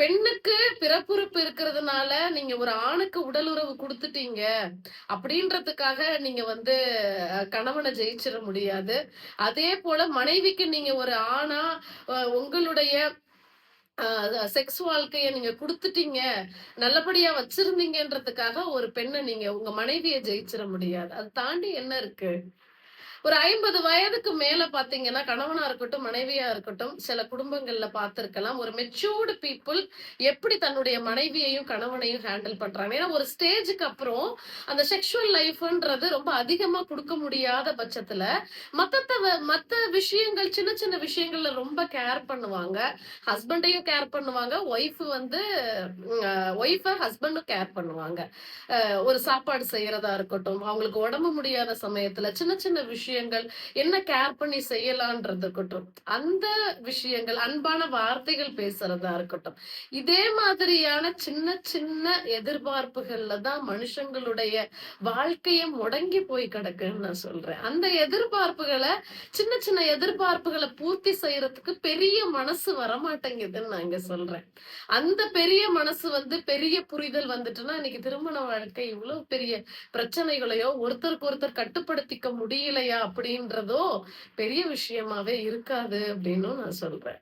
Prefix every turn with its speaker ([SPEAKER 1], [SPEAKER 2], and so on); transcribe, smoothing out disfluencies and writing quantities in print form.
[SPEAKER 1] பெண்ணுக்கு பிறப்புறுப்பு இருக்கிறதுனால நீங்க ஒரு ஆணுக்கு உடல் உறவு குடுத்துட்டீங்க அப்படின்றதுக்காக நீங்க வந்து கணவனை ஜெயிச்சிட முடியாது. அதே போல மனைவிக்கு நீங்க ஒரு ஆணா உங்களுடைய செக்ஸ் வாழ்க்கைய நீங்க குடுத்துட்டீங்க, நல்லபடியா வச்சிருந்தீங்கன்றதுக்காக ஒரு பெண்ண நீங்க உங்க மனைவிய ஜெயிச்சிட முடியாது. அத தாண்டி என்ன இருக்கு? ஒரு 50 வயதுக்கு மேல பாத்தீங்கன்னா, கணவனா இருக்கட்டும், மனைவியா இருக்கட்டும், சில குடும்பங்கள்ல பார்த்திருக்கலாம். ஒரு மெச்சூர்டு பீப்பிள் எப்படி தன்னுடைய மனைவியையும், கணவனையும் ஹேண்டில் பண்றாங்க. ஏன்னா, ஒரு ஸ்டேஜ்க்கு அப்புறம் அந்த செக்சுவல் லைஃப்ன்றது ரொம்ப அதிகமா குடுக்க முடியாத பட்சத்துல, மத்த விஷயங்கள் சின்ன சின்ன விஷயங்கள்ல ரொம்ப கேர் பண்ணுவாங்க. ஹஸ்பண்டையும் கேர் பண்ணுவாங்க. ஹஸ்பண்டும் கேர் பண்ணுவாங்க. ஒரு சாப்பாடு செய்யறதா இருக்கட்டும், அவங்களுக்கு உடம்பு முடியாத சமயத்துல சின்ன சின்ன விஷயங்கள் என்ன கேர் பண்ணி செய்யலான்றது இருக்கட்டும். அந்த விஷயங்கள் அன்பான வார்த்தைகள் பேசுறதா இருக்கட்டும். இதே மாதிரியான சின்ன சின்ன எதிர்பார்ப்புகள்ல தான் மனுஷங்களுடைய வாழ்க்கையே முடங்கி போய் கிடக்குன்னு நான் சொல்றேன். அந்த எதிர்பார்ப்புகள சின்ன சின்ன எதிர்பார்ப்புகள பூர்த்தி செய்யறதுக்கு பெரிய மனசு வரமாட்டேங்குதுன்னு நான் இங்க சொல்றேன். அந்த பெரிய மனசு பெரிய புரிதல் வந்துட்டுன்னா, இன்னைக்கு திருமண வாழ்க்கை இவ்வளவு பெரிய பிரச்சனைகளையோ, ஒருத்தருக்கு ஒருத்தர் கட்டுப்படுத்திக்க முடியலையா அப்படின்றதோ பெரிய விஷயமாவே இருக்காது அப்படின்னும் நான் சொல்றேன்.